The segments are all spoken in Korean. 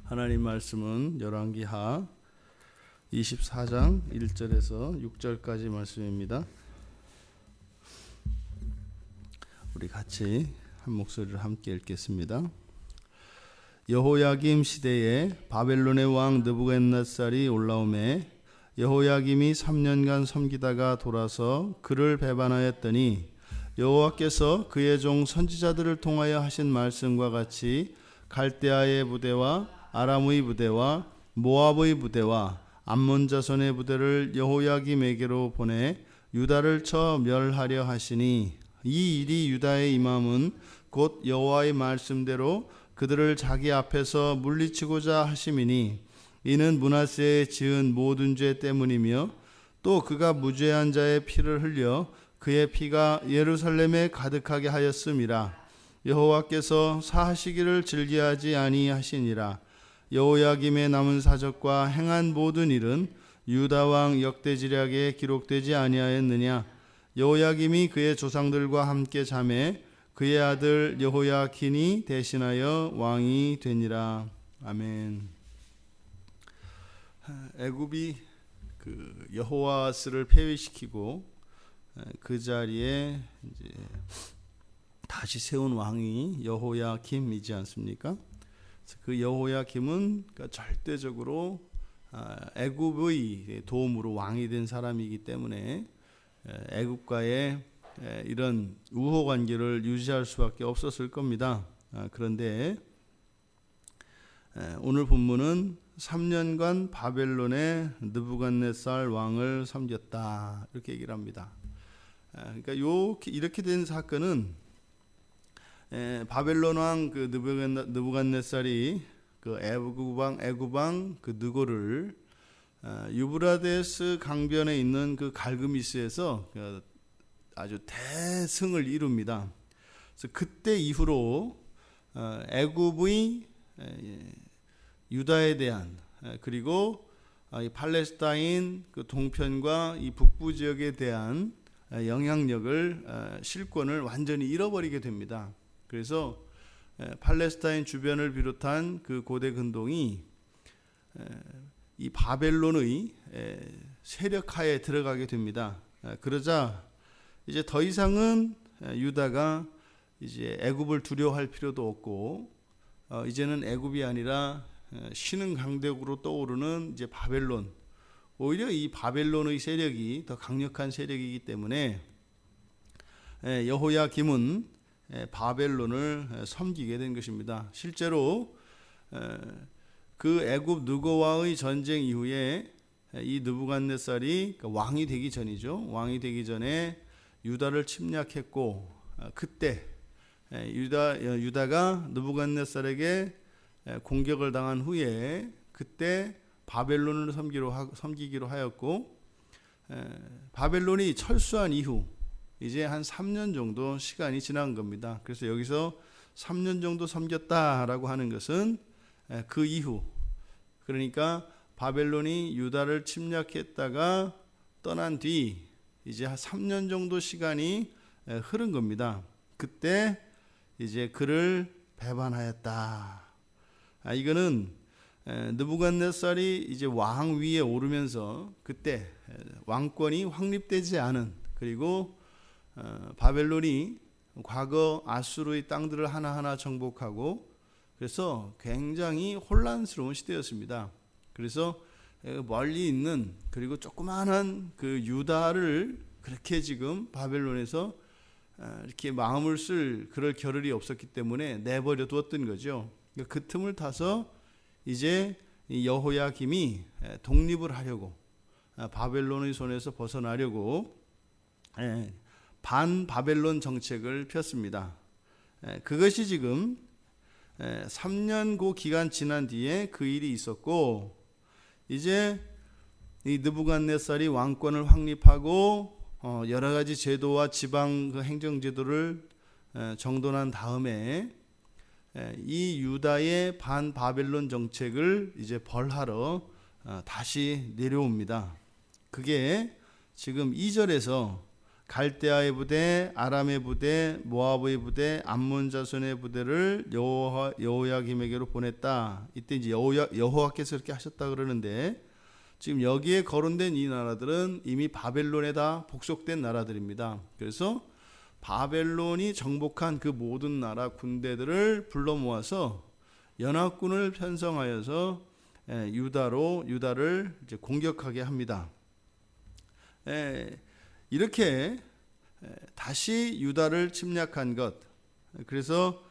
하나님 말씀은 열왕기하 24장 1절에서 6절까지 말씀입니다. 우리 같이 한 목소리를 함께 읽겠습니다. 여호야김 시대에 바벨론의 왕 느부갓네살이 올라오매 여호야김이 3년간 섬기다가 돌아서 그를 배반하였더니 여호와께서 그의 종 선지자들을 통하여 하신 말씀과 같이 갈대아의 부대와 아람의 부대와 모압의 부대와 암몬 자손의 부대를 여호야김에게로 보내 유다를 쳐 멸하려 하시니 이 일이 유다의 임함은 곧 여호와의 말씀대로 그들을 자기 앞에서 물리치고자 하심이니 이는 므낫세의 지은 모든 죄 때문이며 또 그가 무죄한 자의 피를 흘려 그의 피가 예루살렘에 가득하게 하였음이라. 여호와께서 사하시기를 즐겨하지 아니하시니라. 여호야김의 남은 사적과 행한 모든 일은 유다 왕 역대지략에 기록되지 아니하였느냐. 여호야김이 그의 조상들과 함께 잠에 그의 아들 여호야킨이 대신하여 왕이 되니라. 아멘. 애굽이 그 여호아스를 폐위시키고 그 자리에 이제 다시 세운 왕이 여호야김이지 않습니까? 그 여호야김은 그러니까 절대적으로 애굽의 도움으로 왕이 된 사람이기 때문에 애굽과의 이런 우호 관계를 유지할 수밖에 없었을 겁니다. 그런데 오늘 본문은 3년간 바벨론의 느부갓네살 왕을 섬겼다 이렇게 얘기를 합니다. 그러니까 이렇게 된 사건은 바벨론 왕 그 느부갓네살이 그 애굽 왕 그 느고를 유브라데스 강변에 있는 그 갈그미스에서 아주 대승을 이룹니다. 그래서 그때 이후로 애굽의 유다에 대한 그리고 이 팔레스타인 그 동편과 이 북부 지역에 대한 영향력을 실권을 완전히 잃어버리게 됩니다. 그래서 팔레스타인 주변을 비롯한 그 고대 근동이 이 바벨론의 세력하에 들어가게 됩니다. 그러자 이제 더 이상은 유다가 이제 애굽을 두려워할 필요도 없고 이제는 애굽이 아니라 신흥 강대국으로 떠오르는 이제 바벨론, 오히려 이 바벨론의 세력이 더 강력한 세력이기 때문에 여호야김은 바벨론을 섬기게 된 것입니다. 실제로 그 애굽 느고와의 전쟁 이후에 이 느부갓네살이 왕이 되기 전이죠. 왕이 되기 전에 유다를 침략했고 그때 유다가 느부갓네살에게 공격을 당한 후에 그때 바벨론을 섬기기로 하였고 바벨론이 철수한 이후 이제 한 3년 정도 시간이 지난 겁니다. 그래서 여기서 3년 정도 섬겼다라고 하는 것은 그 이후, 그러니까 바벨론이 유다를 침략했다가 떠난 뒤 이제 한 3년 정도 시간이 흐른 겁니다. 그때 이제 그를 배반하였다. 이거는 느부갓네살이 이제 왕 위에 오르면서 그때 왕권이 확립되지 않은, 그리고 바벨론이 과거 아수르의 땅들을 하나하나 정복하고 그래서 굉장히 혼란스러운 시대였습니다. 그래서 멀리 있는 그리고 조그마한 그 유다를 그렇게 지금 바벨론에서 이렇게 마음을 쓸 그럴 겨를이 없었기 때문에 내버려 두었던 거죠. 그 틈을 타서 이제 여호야김이 독립을 하려고 바벨론의 손에서 벗어나려고 반바벨론 정책을 폈습니다. 그것이 지금 3년 고 기간 지난 뒤에 그 일이 있었고 이제 이 느부갓네살이 왕권을 확립하고 여러 가지 제도와 지방 그 행정 제도를 정돈한 다음에 이 유다의 반바벨론 정책을 이제 벌하러 다시 내려옵니다. 그게 지금 2절에서 갈대아의 부대, 아람의 부대, 모압의 부대, 암몬 자손의 부대를 여호야김에게로 보냈다. 이때 이제 여호와께서 이렇게 하셨다 그러는데, 지금 여기에 거론된 이 나라들은 이미 바벨론에 다 복속된 나라들입니다. 그래서 바벨론이 정복한 그 모든 나라 군대들을 불러 모아서 연합군을 편성하여서 유다를 이제 공격하게 합니다. 이렇게 다시 유다를 침략한 것. 그래서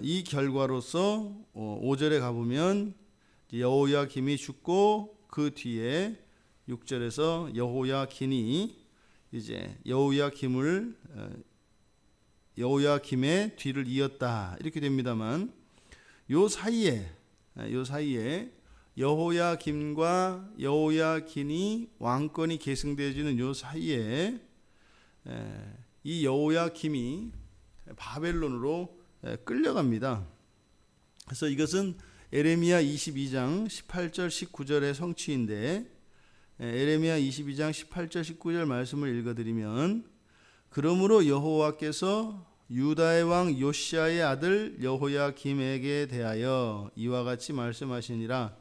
이 결과로서 5절에 가보면 여호야김이 죽고 그 뒤에 6절에서 여호야긴이 이제 여호야김의 뒤를 이었다 이렇게 됩니다만, 요 사이에 여호야김과 여호야긴이 왕권이 계승되어지는 요 사이에 이 여호야김이 바벨론으로 끌려갑니다. 그래서 이것은 에레미야 22장 18절 19절의 성취인데, 에레미야 22장 18절 19절 말씀을 읽어드리면, 그러므로 여호와께서 유다의 왕 요시야의 아들 여호야김에게 대하여 이와 같이 말씀하시니라.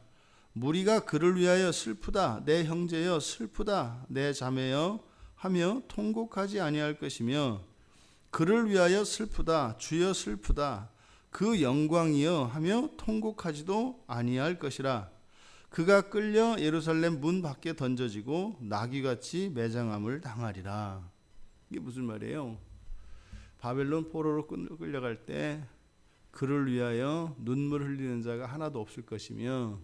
무리가 그를 위하여 슬프다, 내 형제여 슬프다, 내 자매여 하며 통곡하지 아니할 것이며, 그를 위하여 슬프다, 주여 슬프다, 그 영광이여 하며 통곡하지도 아니할 것이라. 그가 끌려 예루살렘 문 밖에 던져지고 나귀같이 매장함을 당하리라. 이게 무슨 말이에요? 바벨론 포로로 끌려갈 때 그를 위하여 눈물 흘리는 자가 하나도 없을 것이며,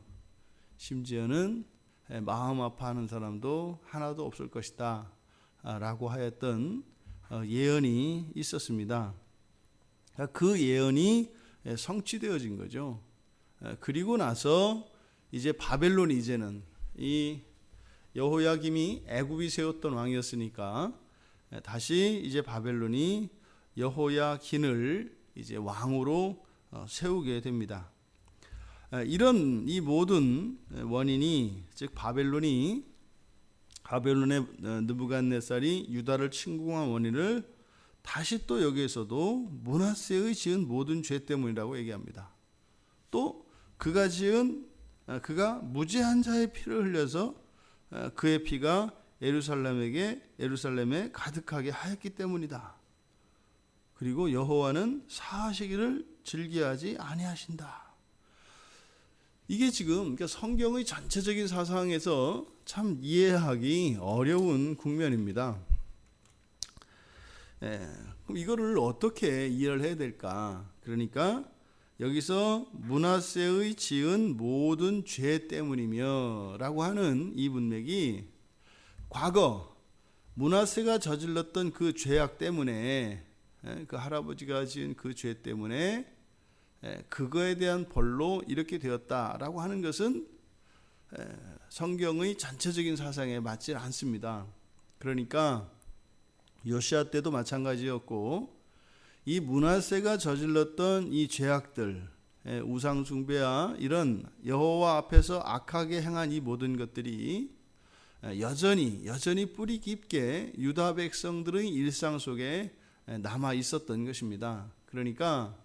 심지어는 마음 아파하는 사람도 하나도 없을 것이다 라고 하였던 예언이 있었습니다. 그 예언이 성취되어진 거죠. 그리고 나서 이제 바벨론이 이제는 이 여호야김이 애굽이 세웠던 왕이었으니까 다시 이제 바벨론이 여호야긴을 이제 왕으로 세우게 됩니다. 이런 이 모든 원인이, 즉 바벨론의 느부갓네살이 유다를 침공한 원인을 다시 또 여기에서도 므낫세의 지은 모든 죄 때문이라고 얘기합니다. 또 그가 무죄한 자의 피를 흘려서 그의 피가 예루살렘에 가득하게 하였기 때문이다. 그리고 여호와는 사하시기를 즐겨하지 아니하신다. 이게 지금 성경의 전체적인 사상에서 참 이해하기 어려운 국면입니다. 그럼 이거를 어떻게 이해를 해야 될까? 그러니까 여기서 므낫세의 지은 모든 죄 때문이며 라고 하는 이 문맥이, 과거 므낫세가 저질렀던 그 죄악 때문에, 그 할아버지가 지은 그 죄 때문에 그거에 대한 벌로 이렇게 되었다라고 하는 것은 성경의 전체적인 사상에 맞지 않습니다. 그러니까 요시야 때도 마찬가지였고, 이 므낫세가 저질렀던 이 죄악들, 우상 숭배와 이런 여호와 앞에서 악하게 행한 이 모든 것들이 여전히 뿌리 깊게 유다 백성들의 일상 속에 남아 있었던 것입니다. 그러니까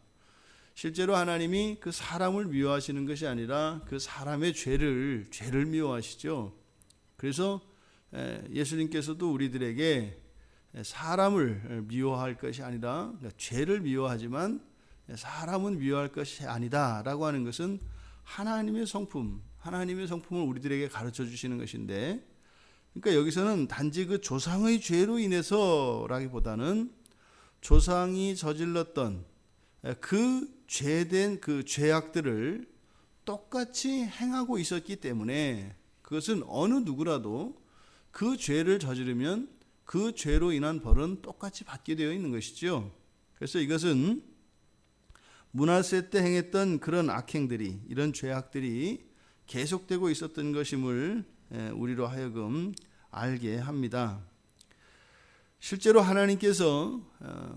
실제로 하나님이 그 사람을 미워하시는 것이 아니라 그 사람의 죄를 미워하시죠. 그래서 예수님께서도 우리들에게 사람을 미워할 것이 아니라, 그러니까 죄를 미워하지만 사람은 미워할 것이 아니다 라고 하는 것은 하나님의 성품을 우리들에게 가르쳐 주시는 것인데, 그러니까 여기서는 단지 그 조상의 죄로 인해서라기보다는 조상이 저질렀던 그 죄된 그 죄악들을 똑같이 행하고 있었기 때문에, 그것은 어느 누구라도 그 죄를 저지르면 그 죄로 인한 벌은 똑같이 받게 되어 있는 것이죠. 그래서 이것은 므낫세 때 행했던 그런 악행들이, 이런 죄악들이 계속되고 있었던 것임을 우리로 하여금 알게 합니다. 실제로 하나님께서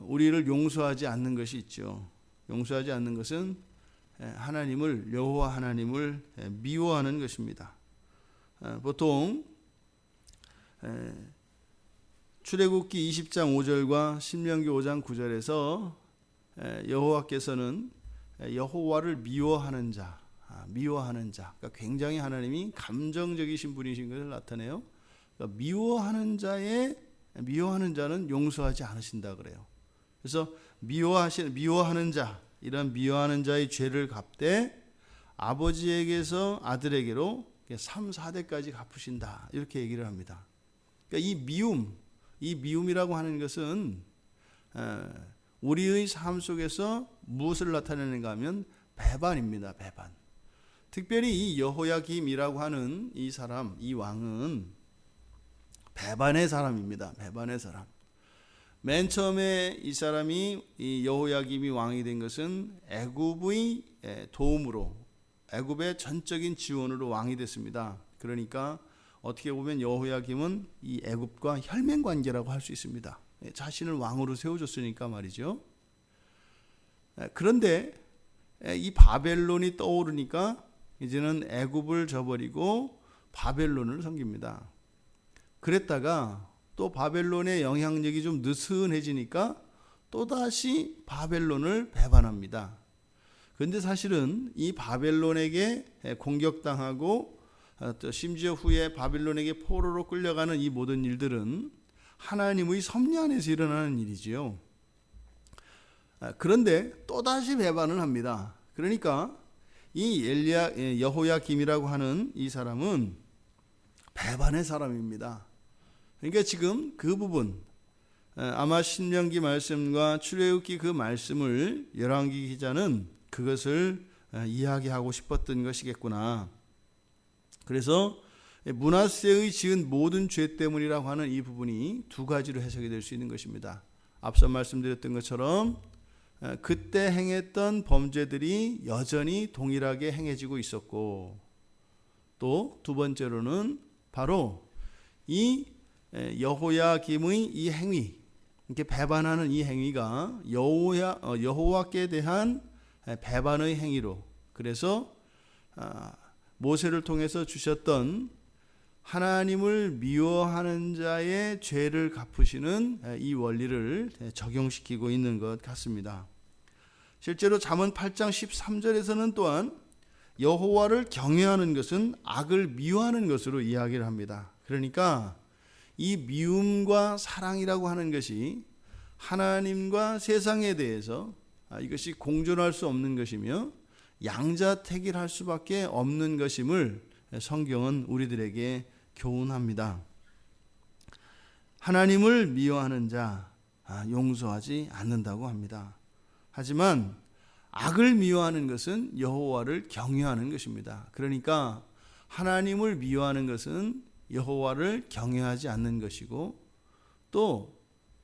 우리를 용서하지 않는 것이 있죠. 용서하지 않는 것은 여호와 하나님을 미워하는 것입니다. 보통 출애굽기 20장 5절과 신명기 5장 9절에서 여호와께서는 여호와를 미워하는 자, 그러니까 굉장히 하나님이 감정적이신 분이신 것을 나타내요. 그러니까 미워하는 자는 용서하지 않으신다 그래요. 그래서 미워하는 자, 이런 미워하는 자의 죄를 갚되 아버지에게서 아들에게로 3, 4대까지 갚으신다, 이렇게 얘기를 합니다. 그러니까 이 미움이라고 하는 것은 우리의 삶 속에서 무엇을 나타내는가 하면 배반입니다. 배반. 특별히 이 여호야김이라고 하는 이 사람, 이 왕은 배반의 사람입니다. 배반의 사람. 맨 처음에 이 사람이, 이 여호야김이 왕이 된 것은 애굽의 도움으로, 애굽의 전적인 지원으로 왕이 됐습니다. 그러니까 어떻게 보면 여호야김은 이 애굽과 혈맹 관계라고 할 수 있습니다. 자신을 왕으로 세워줬으니까 말이죠. 그런데 이 바벨론이 떠오르니까 이제는 애굽을 저버리고 바벨론을 섬깁니다. 그랬다가 또 바벨론의 영향력이 좀 느슨해지니까 또다시 바벨론을 배반합니다. 그런데 사실은 이 바벨론에게 공격당하고 또 심지어 후에 바벨론에게 포로로 끌려가는 이 모든 일들은 하나님의 섭리 안에서 일어나는 일이지요. 그런데 또다시 배반을 합니다. 그러니까 이 여호야김이라고 하는 이 사람은 배반의 사람입니다. 그러니까 지금 그 부분, 아마 신명기 말씀과 출애굽기 그 말씀을 열왕기 기자는 그것을 이야기하고 싶었던 것이겠구나. 그래서 므낫세의 지은 모든 죄 때문이라고 하는 이 부분이 두 가지로 해석이 될 수 있는 것입니다. 앞서 말씀드렸던 것처럼 그때 행했던 범죄들이 여전히 동일하게 행해지고 있었고, 또 두 번째로는 바로 이 여호야김의 이 행위, 이렇게 배반하는 이 행위가 여호와께 대한 배반의 행위로, 그래서 모세를 통해서 주셨던 하나님을 미워하는 자의 죄를 갚으시는 이 원리를 적용시키고 있는 것 같습니다. 실제로 잠언 8장 13절에서는 또한 여호와를 경외하는 것은 악을 미워하는 것으로 이야기를 합니다. 그러니까 이 미움과 사랑이라고 하는 것이 하나님과 세상에 대해서 이것이 공존할 수 없는 것이며 양자택일할 수밖에 없는 것임을 성경은 우리들에게 교훈합니다. 하나님을 미워하는 자 용서하지 않는다고 합니다. 하지만 악을 미워하는 것은 여호와를 경외하는 것입니다. 그러니까 하나님을 미워하는 것은 여호와를 경외하지 않는 것이고, 또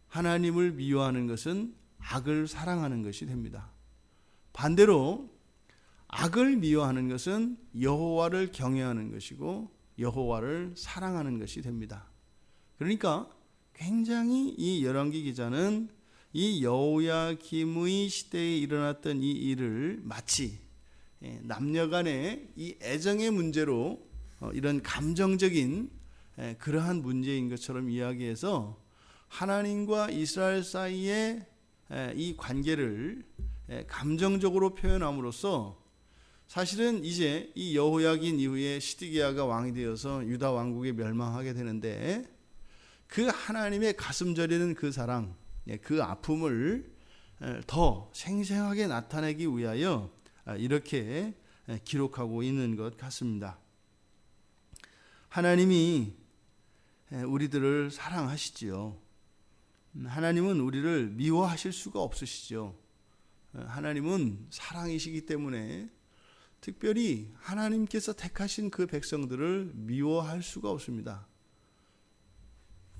하나님을 미워하는 것은 악을 사랑하는 것이 됩니다. 반대로 악을 미워하는 것은 여호와를 경외하는 것이고 여호와를 사랑하는 것이 됩니다. 그러니까 굉장히 이 열왕기 기자는 이 여호야김의 시대에 일어났던 이 일을 마치 남녀 간의 이 애정의 문제로 이런 감정적인 그러한 문제인 것처럼 이야기해서 하나님과 이스라엘 사이의 이 관계를 감정적으로 표현함으로써 사실은 이제 이 여호야긴 이후에 시드기야가 왕이 되어서 유다 왕국이 멸망하게 되는데, 그 하나님의 가슴 저리는 그 사랑, 그 아픔을 더 생생하게 나타내기 위하여 이렇게 기록하고 있는 것 같습니다. 하나님이 우리들을 사랑하시지요. 하나님은 우리를 미워하실 수가 없으시죠. 하나님은 사랑이시기 때문에 특별히 하나님께서 택하신 그 백성들을 미워할 수가 없습니다.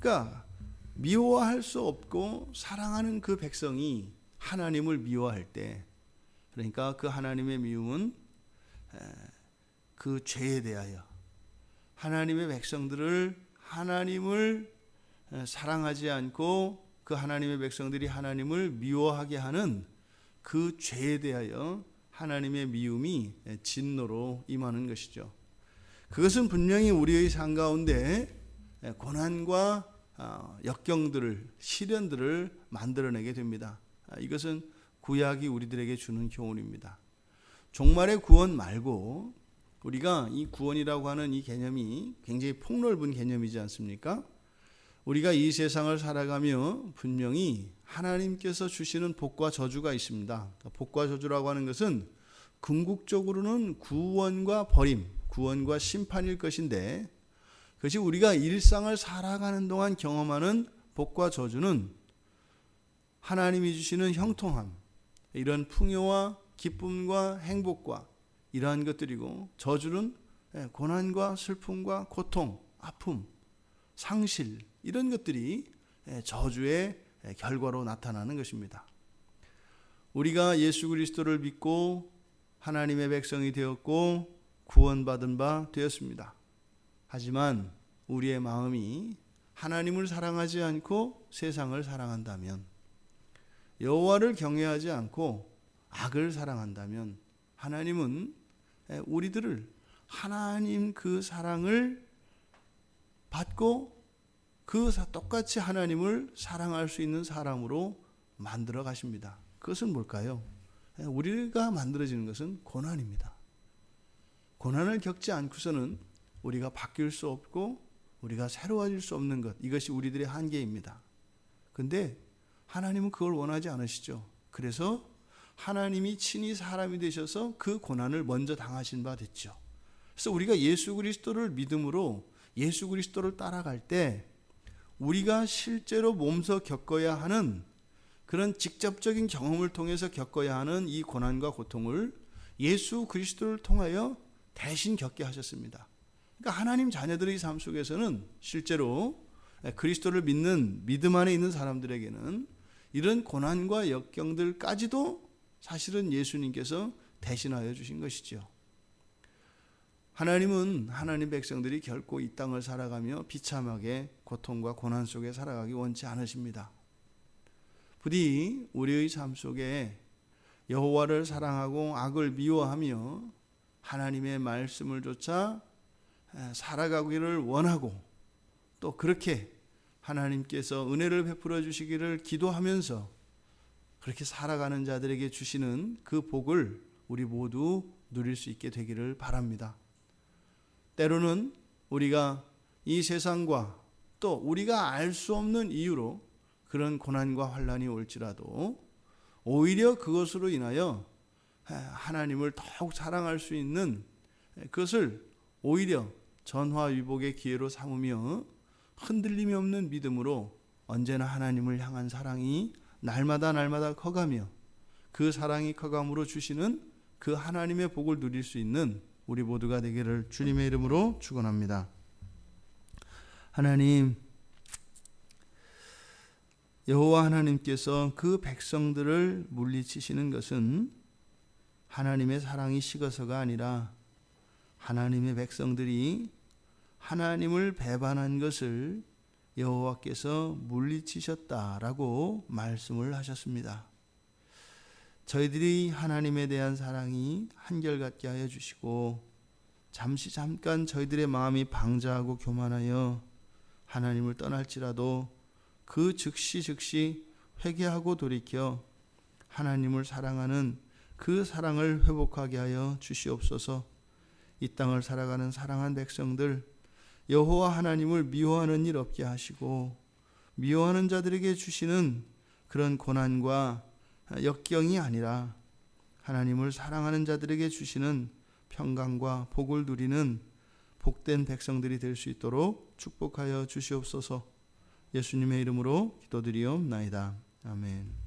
그러니까 미워할 수 없고 사랑하는 그 백성이 하나님을 미워할 때, 그러니까 그 하나님의 미움은 그 죄에 대하여 하나님의 백성들을, 하나님을 사랑하지 않고 그 하나님의 백성들이 하나님을 미워하게 하는 그 죄에 대하여 하나님의 미움이 진노로 임하는 것이죠. 그것은 분명히 우리의 삶 가운데 고난과 역경들을, 시련들을 만들어내게 됩니다. 이것은 구약이 우리들에게 주는 교훈입니다. 종말의 구원 말고 우리가 이 구원이라고 하는 이 개념이 굉장히 폭넓은 개념이지 않습니까? 우리가 이 세상을 살아가며 분명히 하나님께서 주시는 복과 저주가 있습니다. 복과 저주라고 하는 것은 궁극적으로는 구원과 버림, 구원과 심판일 것인데, 그것이 우리가 일상을 살아가는 동안 경험하는 복과 저주는 하나님이 주시는 형통함, 이런 풍요와 기쁨과 행복과 이러한 것들이고, 저주는 고난과 슬픔과 고통, 아픔, 상실, 이런 것들이 저주의 결과로 나타나는 것입니다. 우리가 예수 그리스도를 믿고 하나님의 백성이 되었고 구원받은 바 되었습니다. 하지만 우리의 마음이 하나님을 사랑하지 않고 세상을 사랑한다면, 여호와를 경외하지 않고 악을 사랑한다면, 하나님은 우리들을 하나님 그 사랑을 받고 똑같이 하나님을 사랑할 수 있는 사람으로 만들어 가십니다. 그것은 뭘까요? 우리가 만들어지는 것은 고난입니다. 고난을 겪지 않고서는 우리가 바뀔 수 없고 우리가 새로워질 수 없는 것, 이것이 우리들의 한계입니다. 그런데 하나님은 그걸 원하지 않으시죠. 그래서 하나님이 친히 사람이 되셔서 그 고난을 먼저 당하신 바 됐죠. 그래서 우리가 예수 그리스도를 믿음으로 예수 그리스도를 따라갈 때 우리가 실제로 몸소 겪어야 하는 그런 직접적인 경험을 통해서 겪어야 하는 이 고난과 고통을 예수 그리스도를 통하여 대신 겪게 하셨습니다. 그러니까 하나님 자녀들의 삶 속에서는 실제로 그리스도를 믿는 믿음 안에 있는 사람들에게는 이런 고난과 역경들까지도 사실은 예수님께서 대신하여 주신 것이죠. 하나님은 하나님 백성들이 결코 이 땅을 살아가며 비참하게 고통과 고난 속에 살아가기 원치 않으십니다. 부디 우리의 삶 속에 여호와를 사랑하고 악을 미워하며 하나님의 말씀을 좇아 살아가기를 원하고, 또 그렇게 하나님께서 은혜를 베풀어 주시기를 기도하면서 그렇게 살아가는 자들에게 주시는 그 복을 우리 모두 누릴 수 있게 되기를 바랍니다. 때로는 우리가 이 세상과 또 우리가 알 수 없는 이유로 그런 고난과 환난이 올지라도 오히려 그것으로 인하여 하나님을 더욱 사랑할 수 있는 그것을 오히려 전화위복의 기회로 삼으며 흔들림이 없는 믿음으로 언제나 하나님을 향한 사랑이 날마다 커가며 그 사랑이 커감으로 주시는 그 하나님의 복을 누릴 수 있는 우리 모두가 되기를 주님의 이름으로 축원합니다. 하나님, 여호와 하나님께서 그 백성들을 물리치시는 것은 하나님의 사랑이 식어서가 아니라 하나님의 백성들이 하나님을 배반한 것을 여호와께서 물리치셨다라고 말씀을 하셨습니다. 저희들이 하나님에 대한 사랑이 한결같게 하여 주시고, 잠깐 저희들의 마음이 방자하고 교만하여 하나님을 떠날지라도 그 즉시 회개하고 돌이켜 하나님을 사랑하는 그 사랑을 회복하게 하여 주시옵소서. 이 땅을 살아가는 사랑한 백성들, 여호와 하나님을 미워하는 일 없게 하시고, 미워하는 자들에게 주시는 그런 고난과 역경이 아니라 하나님을 사랑하는 자들에게 주시는 평강과 복을 누리는 복된 백성들이 될 수 있도록 축복하여 주시옵소서. 예수님의 이름으로 기도드리옵나이다. 아멘.